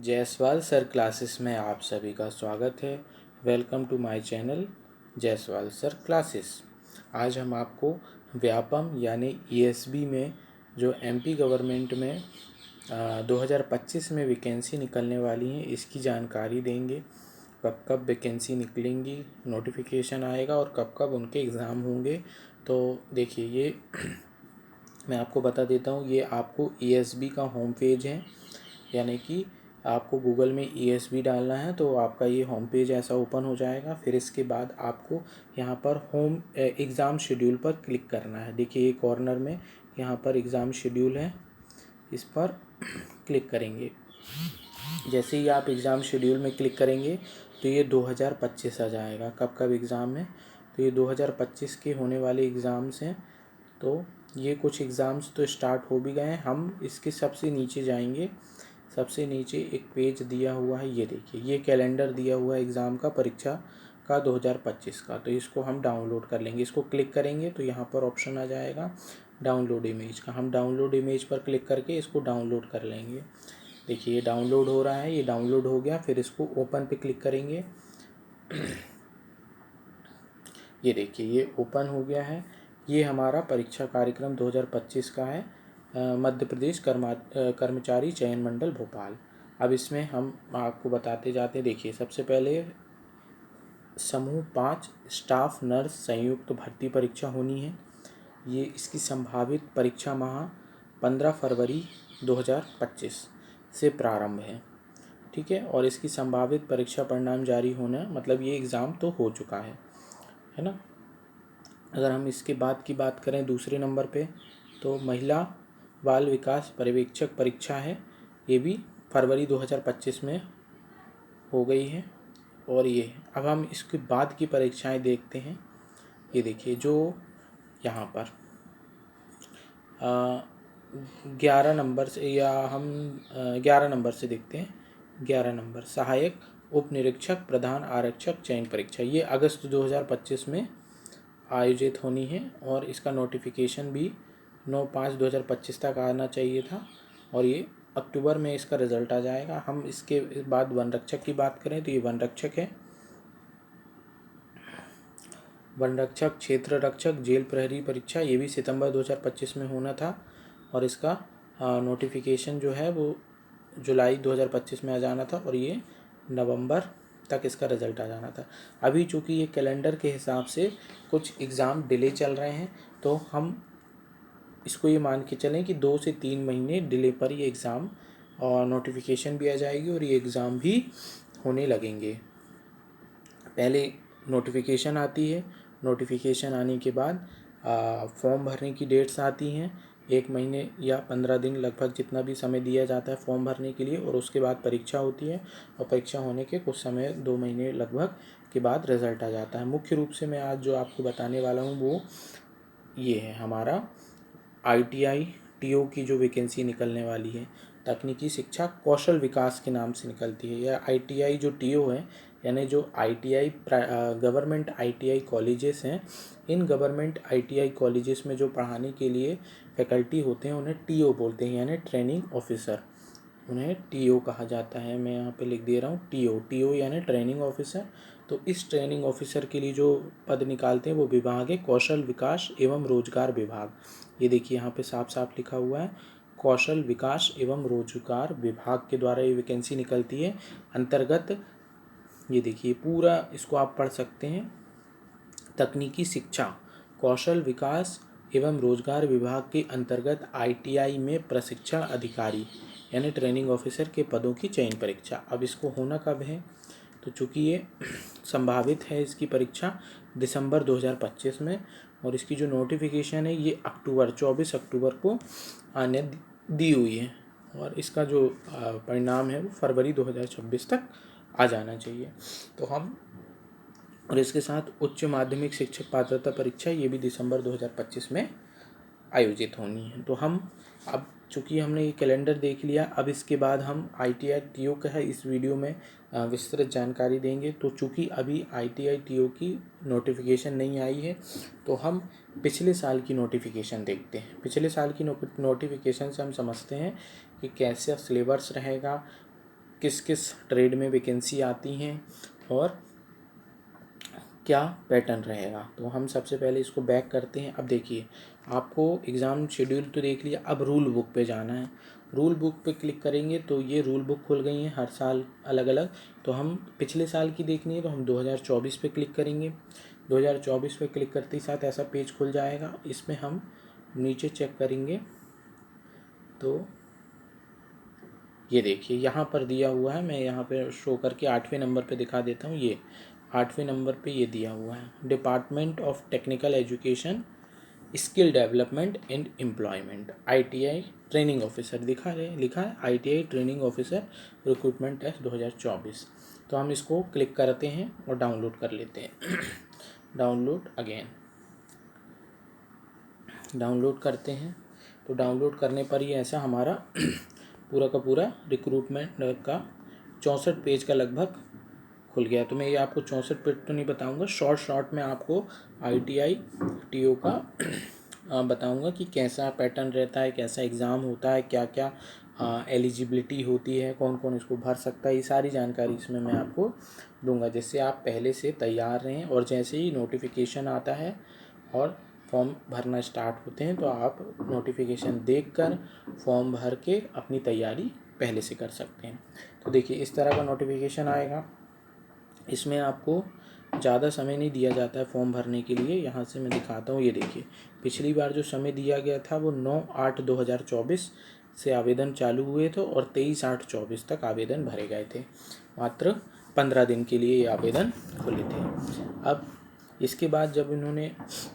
Jaiswal sir classes में आप सभी का स्वागत है। Welcome to my channel Jaiswal sir classes. आज हम आपको व्यापम यानी ईएसबी में जो एमपी गवर्नमेंट में 2025 में वैकेंसी निकलने वाली हैं इसकी जानकारी देंगे। कब कब वैकेंसी निकलेंगी, नोटिफिकेशन आएगा और कब कब उनके एग्ज़ाम होंगे। तो देखिए ये मैं आपको बता देता हूँ, ये आपको ईएसबी का होम पेज है, यानी कि आपको गूगल में ईएसबी डालना है तो आपका ये होम पेज ऐसा ओपन हो जाएगा। फिर इसके बाद आपको यहाँ पर होम एग्ज़ाम शेड्यूल पर क्लिक करना है। देखिए ये कॉर्नर में यहाँ पर एग्ज़ाम शेड्यूल है, इस पर क्लिक करेंगे। जैसे ही आप एग्ज़ाम शेड्यूल में क्लिक करेंगे तो ये 2025 आ जाएगा। कब कब एग्ज़ाम है, तो ये 2025 के होने वाले एग्ज़ाम्स हैं। तो ये कुछ एग्ज़ाम्स तो स्टार्ट हो भी गए हैं। हम इसके सबसे नीचे जाएंगे। सबसे नीचे एक पेज दिया हुआ है, ये देखिए, ये कैलेंडर दिया हुआ है एग्ज़ाम का, परीक्षा का 2025 का। तो इसको हम डाउनलोड कर लेंगे। इसको क्लिक करेंगे तो यहाँ पर ऑप्शन आ जाएगा डाउनलोड इमेज का। हम डाउनलोड इमेज पर क्लिक करके इसको डाउनलोड कर लेंगे। देखिए ये डाउनलोड हो रहा है, ये डाउनलोड हो गया। फिर इसको ओपन पे क्लिक करेंगे। ये देखिए ये ओपन हो गया है। ये हमारा परीक्षा कार्यक्रम 2025 का है, मध्य प्रदेश कर्मचारी चयन मंडल भोपाल। अब इसमें हम आपको बताते जाते। देखिए सबसे पहले समूह 5 स्टाफ नर्स संयुक्त भर्ती परीक्षा होनी है। ये इसकी संभावित परीक्षा माह 15 फरवरी 2025 से प्रारंभ है, ठीक है। और इसकी संभावित परीक्षा परिणाम जारी होना, मतलब ये एग्ज़ाम तो हो चुका है ना। अगर हम इसके बाद की बात करें दूसरे नंबर पे, तो महिला बाल विकास पर्यवेक्षक परीक्षा है। ये भी फरवरी 2025 में हो गई है। और ये अब हम इसके बाद की परीक्षाएं देखते हैं। ये देखिए जो यहाँ पर 11 नंबर से, या हम 11 नंबर से देखते हैं। 11 नंबर सहायक उप निरीक्षक प्रधान आरक्षक चयन परीक्षा, ये अगस्त 2025 में आयोजित होनी है। और इसका नोटिफिकेशन भी 9/5/2025 तक आना चाहिए था, और ये अक्टूबर में इसका रिज़ल्ट आ जाएगा। हम इसके बाद वन रक्षक की बात करें तो ये वन रक्षक है। वन रक्षक, क्षेत्र रक्षक, जेल प्रहरी परीक्षा, ये भी सितंबर 2025 में होना था। और इसका नोटिफिकेशन जो है वो जुलाई 2025 में आ जाना था, और ये नवंबर तक इसका रिज़ल्ट आ जाना था। अभी चूँकि ये कैलेंडर के हिसाब से कुछ एग्ज़ाम डिले चल रहे हैं, तो हम इसको ये मान के चलें कि 2 से 3 महीने डिले पर ये एग्ज़ाम और नोटिफिकेशन भी आ जाएगी और ये एग्ज़ाम भी होने लगेंगे। पहले नोटिफिकेशन आती है, नोटिफिकेशन आने के बाद फॉर्म भरने की डेट्स आती हैं। 1 महीने या 15 दिन लगभग जितना भी समय दिया जाता है फॉर्म भरने के लिए, और उसके बाद परीक्षा होती है। और परीक्षा होने के कुछ समय 2 महीने लगभग के बाद रिज़ल्ट आ जाता है। मुख्य रूप से मैं आज जो आपको बताने वाला हूँ वो ये है हमारा ITI TO की जो वैकेंसी निकलने वाली है। तकनीकी शिक्षा कौशल विकास के नाम से निकलती है। यह ITI जो TO है, यानी जो ITI गवर्नमेंट ITI कॉलेजेस हैं, इन गवर्नमेंट ITI कॉलेजेस में जो पढ़ाने के लिए फैकल्टी होते हैं उन्हें TO बोलते हैं, यानी ट्रेनिंग ऑफिसर। उन्हें TO कहा जाता है। मैं यहाँ पे लिख दे रहा हूँ TO यानी ट्रेनिंग ऑफिसर। तो इस ट्रेनिंग ऑफिसर के लिए जो पद निकालते हैं वो विभाग है कौशल विकास एवं रोजगार विभाग। ये देखिए यहाँ पे साफ साफ लिखा हुआ है, कौशल विकास एवं रोजगार विभाग के द्वारा ये वैकेंसी निकलती है। अंतर्गत ये देखिए पूरा इसको आप पढ़ सकते हैं। तकनीकी शिक्षा कौशल विकास एवं रोजगार विभाग के अंतर्गत ITI में प्रशिक्षण अधिकारी यानी ट्रेनिंग ऑफिसर के पदों की चयन परीक्षा। अब इसको होना कब है, तो चूँकि ये संभावित है इसकी परीक्षा दिसंबर 2025 में, और इसकी जो नोटिफिकेशन है ये 24 अक्टूबर को आने दी हुई है। और इसका जो परिणाम है वो फरवरी 2026 तक आ जाना चाहिए। तो हम, और इसके साथ उच्च माध्यमिक शिक्षक पात्रता परीक्षा, ये भी दिसंबर 2025 में आयोजित होनी है। तो हम अब चूँकि हमने ये कैलेंडर देख लिया, अब इसके बाद हम ITI TO का है इस वीडियो में विस्तृत जानकारी देंगे। तो चूँकि अभी ITI TO की नोटिफिकेशन नहीं आई है, तो हम पिछले साल की नोटिफिकेशन देखते हैं। पिछले साल की नोटिफिकेशन से हम समझते हैं कि कैसा सिलेबस रहेगा, किस किस ट्रेड में वैकेंसी आती हैं और क्या पैटर्न रहेगा। तो हम सबसे पहले इसको बैक करते हैं। अब देखिए, आपको एग्ज़ाम शेड्यूल तो देख लिया, अब रूल बुक पे जाना है। रूल बुक पे क्लिक करेंगे तो ये रूल बुक खुल गई हैं, हर साल अलग अलग। तो हम पिछले साल की देखनी है तो हम 2024 पे क्लिक करेंगे। 2024 पे क्लिक करते ही साथ ऐसा पेज खुल जाएगा। इसमें हम नीचे चेक करेंगे तो ये देखिए यहाँ पर दिया हुआ है, मैं यहाँ पे शो करके 8वें नंबर पे दिखा देता हूँ। ये 8वें नंबर पे ये दिया हुआ है, department of technical education skill development and employment, ITI training officer लिखा है ITI training officer recruitment test 2024। तो हम इसको क्लिक करते हैं और डाउनलोड कर लेते हैं। डाउनलोड अगेन, डाउनलोड करते हैं। तो डाउनलोड करने पर ही ऐसा हमारा पूरा का पूरा रिक्रूटमेंट का 64 पेज का लगभग खुल गया। तो मैं ये आपको 64 पेज तो नहीं बताऊंगा, शॉर्ट में आपको ITI TO का बताऊंगा कि कैसा पैटर्न रहता है, कैसा एग्ज़ाम होता है, क्या क्या एलिजिबिलिटी होती है, कौन कौन इसको भर सकता है। ये सारी जानकारी इसमें मैं आपको दूंगा, जिससे आप पहले से तैयार रहें और जैसे ही नोटिफिकेशन आता है और फॉर्म भरना स्टार्ट होते हैं तो आप नोटिफिकेशन देखकर फॉर्म भर के अपनी तैयारी पहले से कर सकते हैं। तो देखिए इस तरह का नोटिफिकेशन आएगा। इसमें आपको ज़्यादा समय नहीं दिया जाता है फॉर्म भरने के लिए। यहाँ से मैं दिखाता हूँ, ये देखिए पिछली बार जो समय दिया गया था वो 9/8/2024 से आवेदन चालू हुए थे और 23/8/24 तक आवेदन भरे गए थे। मात्र 15 दिन के लिए ये आवेदन खुले थे। अब इसके बाद जब इन्होंने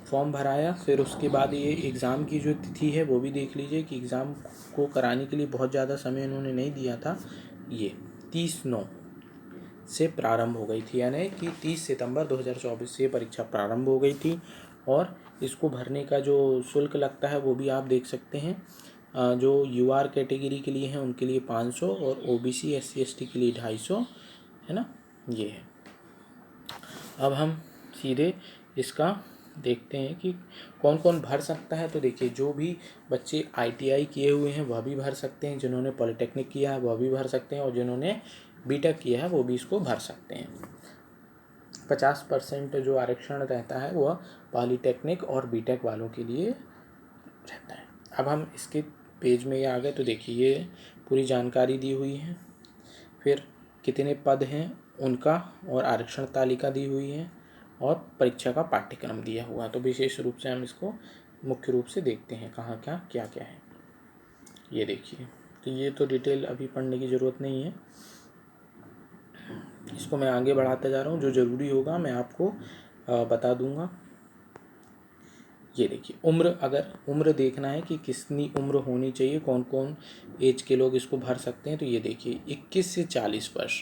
फॉर्म भराया, फिर उसके बाद ये एग्ज़ाम की जो तिथि है वो भी देख लीजिए कि एग्ज़ाम को कराने के लिए बहुत ज़्यादा समय इन्होंने नहीं दिया था। ये 30/9 से प्रारंभ हो गई थी, यानी कि 30 सितंबर 2024 से परीक्षा प्रारंभ हो गई थी। और इसको भरने का जो शुल्क लगता है वो भी आप देख सकते हैं। जो UR कैटेगरी के लिए हैं उनके लिए 500 और OBC SC ST के लिए 250 है ना, ये है। अब हम सीधे इसका देखते हैं कि कौन कौन भर सकता है। तो देखिए, जो भी बच्चे ITI किए हुए हैं वह भी भर सकते हैं, जिन्होंने पॉलिटेक्निक किया है वह भी भर सकते हैं और जिन्होंने BTech किया है वो भी इसको भर सकते हैं। 50% जो आरक्षण रहता है वह पॉलिटेक्निक और BTech वालों के लिए रहता है। अब हम इसके पेज में ये आ गए तो देखिए ये पूरी जानकारी दी हुई है, फिर कितने पद हैं उनका और आरक्षण तालिका दी हुई है और परीक्षा का पाठ्यक्रम दिया हुआ है। तो विशेष रूप से हम इसको मुख्य रूप से देखते हैं कहाँ क्या क्या क्या है। ये देखिए, तो ये तो डिटेल अभी पढ़ने की ज़रूरत नहीं है, इसको मैं आगे बढ़ाता जा रहा हूँ। जो ज़रूरी होगा मैं आपको बता दूंगा। ये देखिए, अगर उम्र देखना है कि कितनी उम्र होनी चाहिए, कौन कौन एज के लोग इसको भर सकते हैं, तो ये देखिए 21 से 40 वर्ष,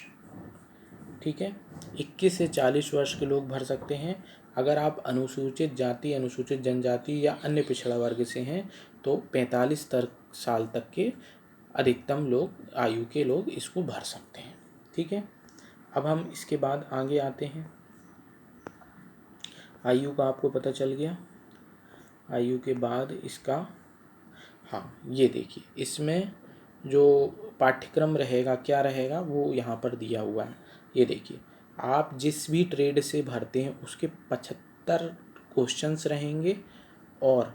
ठीक है, 21 से 40 वर्ष के लोग भर सकते हैं। अगर आप अनुसूचित जाति, अनुसूचित जनजाति या अन्य पिछड़ा वर्ग से हैं तो 45 साल तक के अधिकतम आयु के लोग इसको भर सकते हैं, ठीक है। अब हम इसके बाद आगे आते हैं। आयु का आपको पता चल गया। आयु के बाद इसका, हाँ ये देखिए, इसमें जो पाठ्यक्रम रहेगा क्या रहेगा वो यहाँ पर दिया हुआ है। ये देखिए, आप जिस भी ट्रेड से भरते हैं उसके 75 क्वेश्चंस रहेंगे और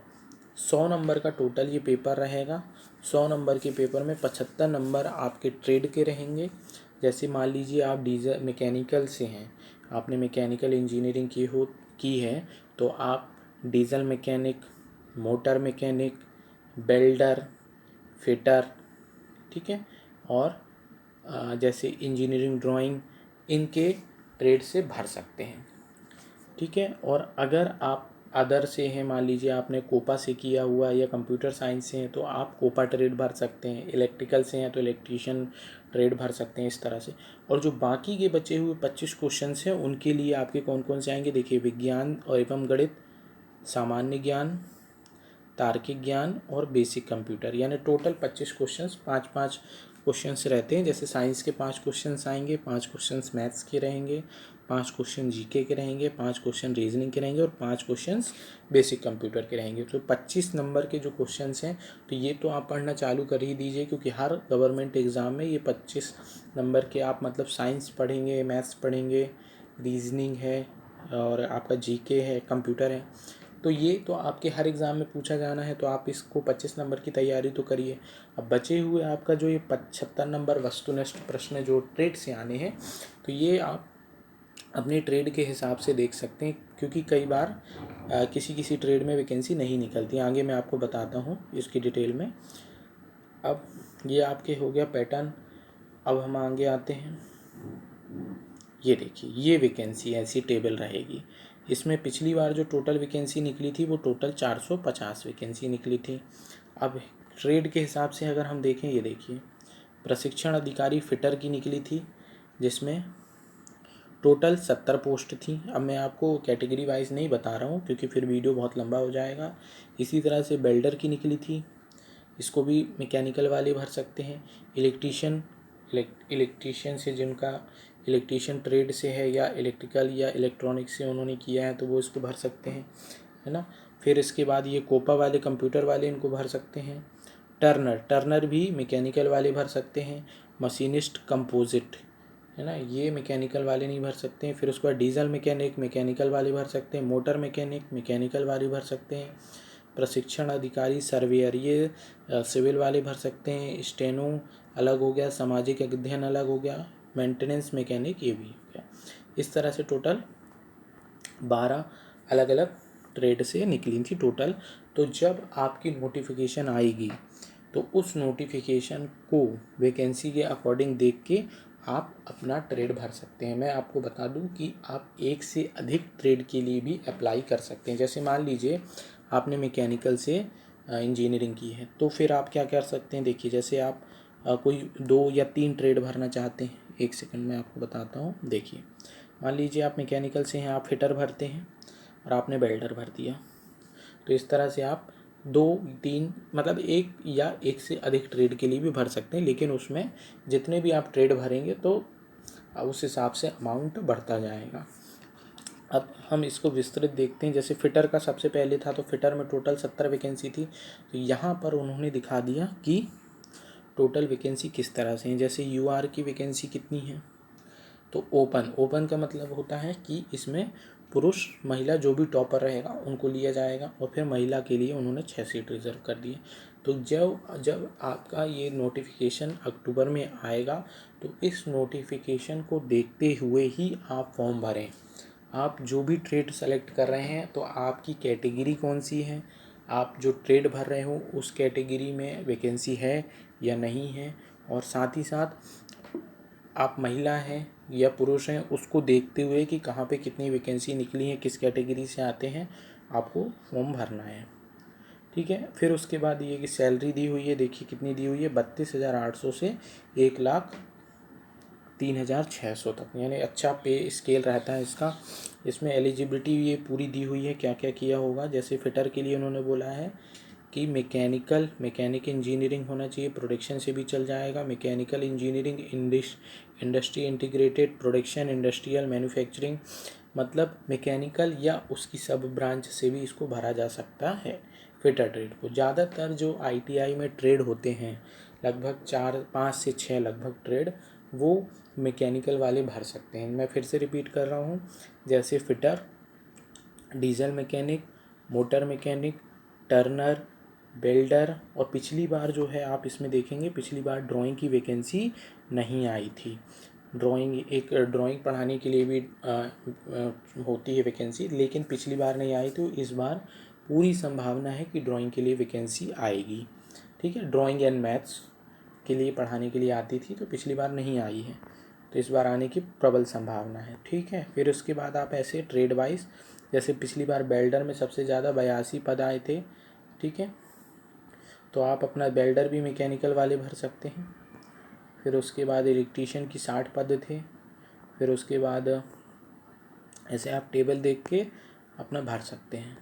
100 नंबर का टोटल ये पेपर रहेगा। 100 नंबर के पेपर में 75 नंबर आपके ट्रेड के रहेंगे। जैसे मान लीजिए आप डीजल मैकेनिकल से हैं, आपने मैकेनिकल इंजीनियरिंग की है तो आप diesel mechanic, motor mechanic, welder, fitter, ठीक है, और जैसे इंजीनियरिंग ड्राइंग, इनके ट्रेड से भर सकते हैं, ठीक है। और अगर आप अदर से हैं, मान लीजिए आपने कोपा से किया हुआ या कंप्यूटर साइंस से हैं तो आप कोपा ट्रेड भर सकते हैं। इलेक्ट्रिकल से हैं तो इलेक्ट्रीशियन ट्रेड भर सकते हैं, इस तरह से। और जो बाकी के बचे हुए 25 क्वेश्चन हैं उनके लिए आपके कौन कौन से आएंगे, देखिए, विज्ञान और एवं गणित, सामान्य ज्ञान, तार्किक ज्ञान और बेसिक कंप्यूटर, यानी टोटल 25 क्वेश्चंस, 5-5 क्वेश्चंस रहते हैं। जैसे साइंस के 5 क्वेश्चंस आएंगे, 5 क्वेश्चंस मैथ्स के रहेंगे, 5 क्वेश्चन जीके के रहेंगे, 5 क्वेश्चन रीजनिंग के रहेंगे और 5 क्वेश्चन बेसिक कंप्यूटर के रहेंगे। तो 25 नंबर के जो क्वेश्चन हैं तो ये तो आप पढ़ना चालू कर ही दीजिए, क्योंकि हर गवर्नमेंट एग्ज़ाम में ये 25 नंबर के आप मतलब साइंस पढ़ेंगे, मैथ्स पढ़ेंगे, रीजनिंग है और आपका जीके है, कंप्यूटर है, तो ये तो आपके हर एग्ज़ाम में पूछा जाना है। तो आप इसको 25 नंबर की तैयारी तो करिए। अब बचे हुए आपका जो ये 75 नंबर वस्तुनिष्ठ प्रश्न जो ट्रेड से आने हैं, तो ये आप अपने ट्रेड के हिसाब से देख सकते हैं, क्योंकि कई बार किसी किसी ट्रेड में वैकेंसी नहीं निकलती। आगे मैं आपको बताता हूँ इसकी डिटेल में। अब ये आपके हो गया पैटर्न। अब हम आगे आते हैं। ये देखिए, ये वैकेंसी ऐसी टेबल रहेगी। इसमें पिछली बार जो टोटल वैकेंसी निकली थी वो टोटल 450 वैकेंसी निकली थी। अब ट्रेड के हिसाब से अगर हम देखें, ये देखिए, प्रशिक्षण अधिकारी फिटर की निकली थी, जिसमें टोटल 70 पोस्ट थी। अब मैं आपको कैटेगरी वाइज नहीं बता रहा हूँ, क्योंकि फिर वीडियो बहुत लंबा हो जाएगा। इसी तरह से बेल्डर की निकली थी, इसको भी मैकेनिकल वाले भर सकते हैं। इलेक्ट्रीशियन से जिनका इलेक्ट्रीशियन ट्रेड से है या इलेक्ट्रिकल या इलेक्ट्रॉनिक से उन्होंने किया है तो वो इसको भर सकते हैं, है ना। फिर इसके बाद ये कोपा वाले, कंप्यूटर वाले, इनको भर सकते हैं। टर्नर भी मैकेनिकल वाले भर सकते हैं। मशीनिस्ट कंपोजिट, है ना, ये मैकेनिकल वाले नहीं भर सकते हैं। फिर उसके बाद डीजल मैकेनिक मैकेनिकल वाले भर सकते हैं। मोटर मैकेनिक मैकेनिकल वाले भर सकते हैं। प्रशिक्षण अधिकारी सर्वेयर, ये सिविल वाले भर सकते हैं। स्टेनो अलग हो गया, सामाजिक अध्ययन अलग हो गया, मेंटेनेंस मैकेनिक ये भी हो गया। इस तरह से टोटल 12 अलग अलग ट्रेड से निकली थी टोटल। तो जब आपकी नोटिफिकेशन आएगी तो उस नोटिफिकेशन को वैकेंसी के अकॉर्डिंग देख के आप अपना ट्रेड भर सकते हैं। मैं आपको बता दूं कि आप एक से अधिक ट्रेड के लिए भी अप्लाई कर सकते हैं। जैसे मान लीजिए आपने मैकेनिकल से इंजीनियरिंग की है, तो फिर आप क्या कर सकते हैं। देखिए, जैसे आप कोई 2 या 3 ट्रेड भरना चाहते हैं, एक सेकंड में आपको बताता हूँ। देखिए, मान लीजिए आप मैकेनिकल से हैं, आप फिटर भरते हैं और आपने बेल्डर भर दिया, तो इस तरह से आप 2-3 मतलब एक या एक से अधिक ट्रेड के लिए भी भर सकते हैं। लेकिन उसमें जितने भी आप ट्रेड भरेंगे तो उस हिसाब से अमाउंट बढ़ता जाएगा। अब हम इसको विस्तृत देखते हैं। जैसे फिटर का सबसे पहले था, तो फिटर में टोटल 70 वैकेंसी थी। तो यहाँ पर उन्होंने दिखा दिया कि टोटल वैकेंसी किस तरह से है। जैसे यूआर की वैकेंसी कितनी है, तो ओपन का मतलब होता है कि इसमें पुरुष महिला जो भी टॉपर रहेगा उनको लिया जाएगा, और फिर महिला के लिए उन्होंने 6 सीट रिजर्व कर दिए। तो जब आपका ये नोटिफिकेशन अक्टूबर में आएगा, तो इस नोटिफिकेशन को देखते हुए ही आप फॉर्म भरें। आप जो भी ट्रेड सेलेक्ट कर रहे हैं, तो आपकी कैटेगरी कौन सी है, आप जो ट्रेड भर रहे हो उस कैटेगरी में वैकेंसी है या नहीं है, और साथ ही साथ आप महिला हैं या पुरुष हैं उसको देखते हुए कि कहाँ पे कितनी वैकेंसी निकली है, किस कैटेगरी से आते हैं, आपको फॉर्म भरना है। ठीक है। फिर उसके बाद ये कि सैलरी दी हुई है, देखिए कितनी दी हुई है, 32,800 से 1,03,600 तक, यानी अच्छा पे स्केल रहता है इसका। इसमें एलिजिबिलिटी ये पूरी दी हुई है, क्या क्या किया होगा। जैसे फिटर के लिए उन्होंने बोला है कि मैकेनिक इंजीनियरिंग होना चाहिए, प्रोडक्शन से भी चल जाएगा। Mechanical engineering industry integrated production industrial manufacturing, मतलब मैकेनिकल या उसकी सब ब्रांच से भी इसको भरा जा सकता है फिटर ट्रेड को। ज़्यादातर जो आईटीआई में ट्रेड होते हैं, लगभग 4-5 से 6 लगभग ट्रेड वो मैकेनिकल वाले भर सकते हैं। मैं फिर से रिपीट कर रहा हूँ, जैसे fitter, diesel mechanic, motor mechanic, Turner, welder. और पिछली बार जो है आप इसमें देखेंगे, पिछली बार ड्राइंग की वैकेंसी नहीं आई थी। ड्राइंग पढ़ाने के लिए भी होती है वैकेंसी, लेकिन पिछली बार नहीं आई, तो इस बार पूरी संभावना है कि ड्राइंग के लिए वैकेंसी आएगी। ठीक है, ड्राइंग एंड मैथ्स के लिए पढ़ाने के लिए आती थी, तो पिछली बार नहीं आई है, तो इस बार आने की प्रबल संभावना है। ठीक है। फिर उसके बाद आप ऐसे ट्रेड वाइज, जैसे पिछली बार बेल्डर में सबसे ज़्यादा 82 पद आए थे। ठीक है, तो आप अपना बेल्डर भी मैकेनिकल वाले भर सकते हैं। फिर उसके बाद इलेक्ट्रीशियन की 60 पद थे। फिर उसके बाद ऐसे आप टेबल देख के अपना भर सकते हैं।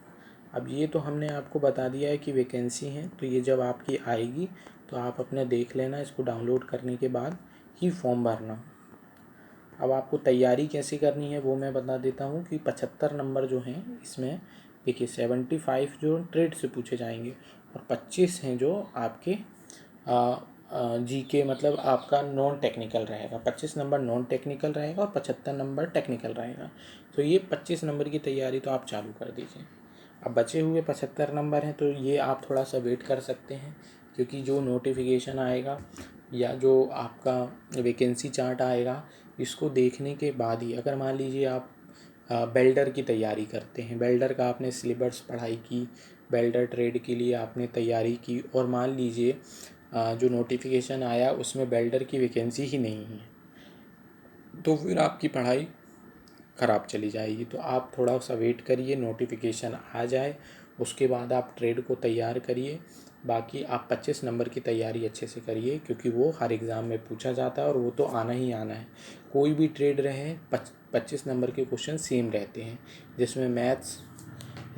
अब ये तो हमने आपको बता दिया है कि वैकेंसी है, तो ये जब आपकी आएगी तो आप अपने देख लेना, इसको डाउनलोड करने के बाद ही फॉर्म भरना। अब आपको तैयारी कैसे करनी है वो मैं बता देता हूँ कि 75 नंबर जो हैं इसमें देखिए 75 जो ट्रेड से पूछे जाएंगे और 25 हैं जो आपके जीके मतलब आपका नॉन टेक्निकल रहेगा। 25 नंबर नॉन टेक्निकल रहेगा और 75 नंबर टेक्निकल रहेगा। तो ये 25 नंबर की तैयारी तो आप चालू कर दीजिए। अब बचे हुए 75 नंबर हैं तो ये आप थोड़ा सा वेट कर सकते हैं, क्योंकि जो नोटिफिकेशन आएगा या जो आपका वैकेंसी चार्ट आएगा इसको देखने के बाद ही, अगर मान लीजिए आप वेल्डर की तैयारी करते हैं, वेल्डर का आपने सिलेबस पढ़ाई की, वेल्डर ट्रेड के लिए आपने तैयारी की और मान लीजिए जो नोटिफिकेशन आया उसमें वेल्डर की वैकेंसी ही नहीं है, तो फिर आपकी पढ़ाई ख़राब चली जाएगी। तो आप थोड़ा सा वेट करिए, नोटिफिकेशन आ जाए उसके बाद आप ट्रेड को तैयार करिए। बाकी आप 25 नंबर की तैयारी अच्छे से करिए, क्योंकि वो हर एग्ज़ाम में पूछा जाता है और वो तो आना ही आना है। कोई भी ट्रेड रहे 25 नंबर के क्वेश्चन सेम रहते हैं, जिसमें मैथ्स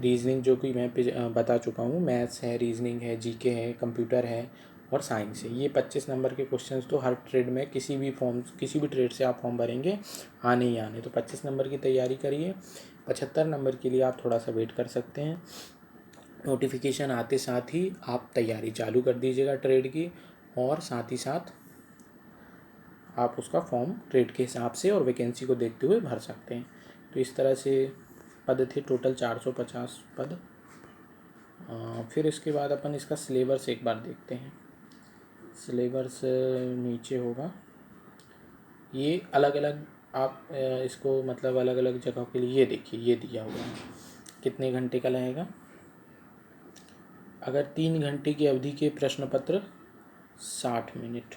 रीजनिंग जो कि मैं बता चुका हूँ, मैथ्स है, रीजनिंग है, जीके है, कंप्यूटर है और साइंस है। ये 25 नंबर के क्वेश्चंस तो हर ट्रेड में किसी भी ट्रेड से आप फॉर्म भरेंगे आने ही आने। तो 25 नंबर की तैयारी करिए। 75 नंबर के लिए आप थोड़ा सा वेट कर सकते हैं। नोटिफिकेशन आते साथ ही आप तैयारी चालू कर दीजिएगा ट्रेड की, और साथ ही साथ आप उसका फॉर्म ट्रेड के हिसाब से और वैकेंसी को देखते हुए भर सकते हैं। तो इस तरह से पद थे, टोटल 450 पद। फिर इसके बाद अपन इसका सिलेबस एक बार देखते हैं। सिलेबस नीचे होगा, ये अलग अलग आप इसको मतलब अलग अलग जगह के लिए ये देखिए, ये दिया हुआ है कितने घंटे का लगेगा। अगर 3 घंटे की अवधि के प्रश्न पत्र 60 मिनट।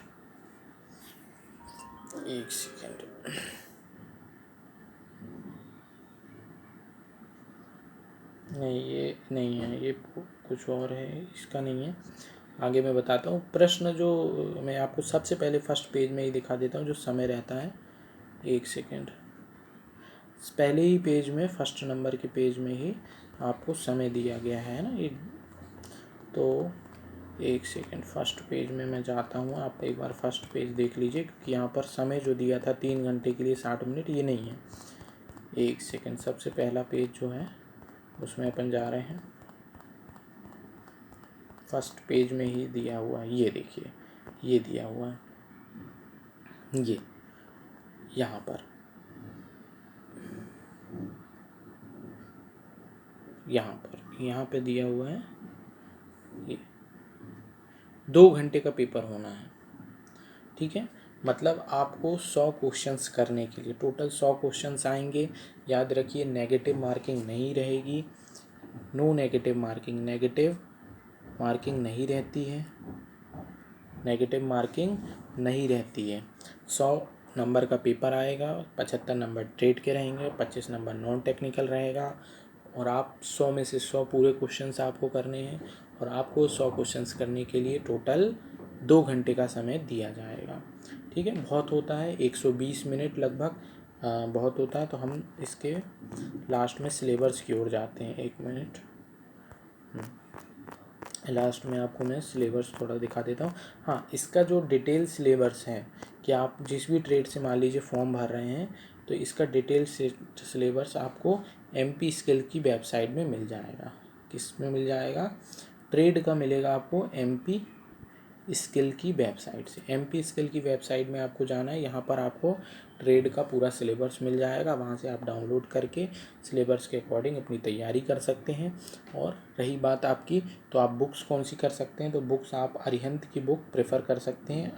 एक सेकेंड, नहीं ये नहीं है, ये कुछ और है, इसका नहीं है। आगे मैं बताता हूँ प्रश्न जो मैं आपको सबसे पहले फर्स्ट पेज में ही दिखा देता हूँ जो समय रहता है। एक सेकेंड, पहले ही पेज में फर्स्ट नंबर के पेज में ही आपको समय दिया गया है ना ये। तो एक सेकेंड, फर्स्ट पेज में मैं जाता हूँ, आप एक बार फर्स्ट पेज देख लीजिए, क्योंकि यहाँ पर समय जो दिया था 3 घंटे के लिए 60 मिनट ये नहीं है। एक सेकेंड, सबसे पहला पेज जो है उसमें अपन जा रहे हैं, फर्स्ट पेज में ही दिया हुआ है। ये देखिए, ये दिया हुआ है, ये यहाँ पर, यहाँ पे दिया हुआ है। ये 2 घंटे का पेपर होना है, ठीक है। मतलब आपको 100 क्वेश्चंस करने के लिए टोटल 100 क्वेश्चंस आएंगे। याद रखिए नेगेटिव मार्किंग नहीं रहेगी, no negative marking, negative marking नहीं रहती है, नेगेटिव मार्किंग नहीं रहती है। 100 नंबर का पेपर आएगा, 75 नंबर ट्रेड के रहेंगे, 25 नंबर नॉन टेक्निकल रहेगा, और आप 100 में से 100 पूरे क्वेश्चंस आपको करने हैं, और आपको 100 क्वेश्चंस करने के लिए टोटल 2 घंटे का समय दिया जाएगा, ठीक है। बहुत होता है 120 मिनट लगभग, बहुत होता है। तो हम इसके लास्ट में सिलेबस की ओर जाते हैं। 1 मिनट, लास्ट में आपको मैं सिलेबस थोड़ा दिखा देता हूँ। हाँ, इसका जो डिटेल सिलेबस है कि आप जिस भी ट्रेड से मान लीजिए फॉर्म भर रहे हैं, तो इसका डिटेल सिलेबस आपको MP स्किल की वेबसाइट में मिल जाएगा। किस में मिल जाएगा? ट्रेड का मिलेगा आपको MP स्किल की वेबसाइट से। MP स्किल की वेबसाइट में आपको जाना है, यहाँ पर आपको ट्रेड का पूरा सिलेबस मिल जाएगा। वहाँ से आप डाउनलोड करके सिलेबस के अकॉर्डिंग अपनी तैयारी कर सकते हैं। और रही बात आपकी, तो आप बुक्स कौन सी कर सकते हैं, तो बुक्स आप अरिहंत की बुक प्रेफर कर सकते हैं।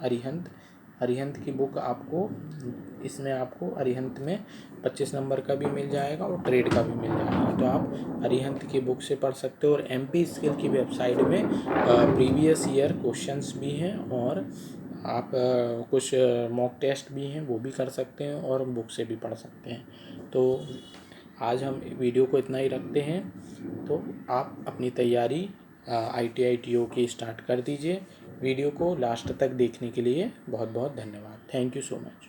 अरिहंत की बुक आपको, इसमें आपको अरिहंत में 25 नंबर का भी मिल जाएगा और ट्रेड का भी मिल जाएगा। तो आप अरिहंत की बुक से पढ़ सकते हो। और MP स्किल की वेबसाइट में प्रीवियस ईयर क्वेश्चंस भी हैं, और आप कुछ मॉक टेस्ट भी हैं वो भी कर सकते हैं, और बुक से भी पढ़ सकते हैं। तो आज हम वीडियो को इतना ही रखते हैं। तो आप अपनी तैयारी ITI TO की स्टार्ट कर दीजिए। वीडियो को लास्ट तक देखने के लिए बहुत बहुत धन्यवाद। Thank you so much.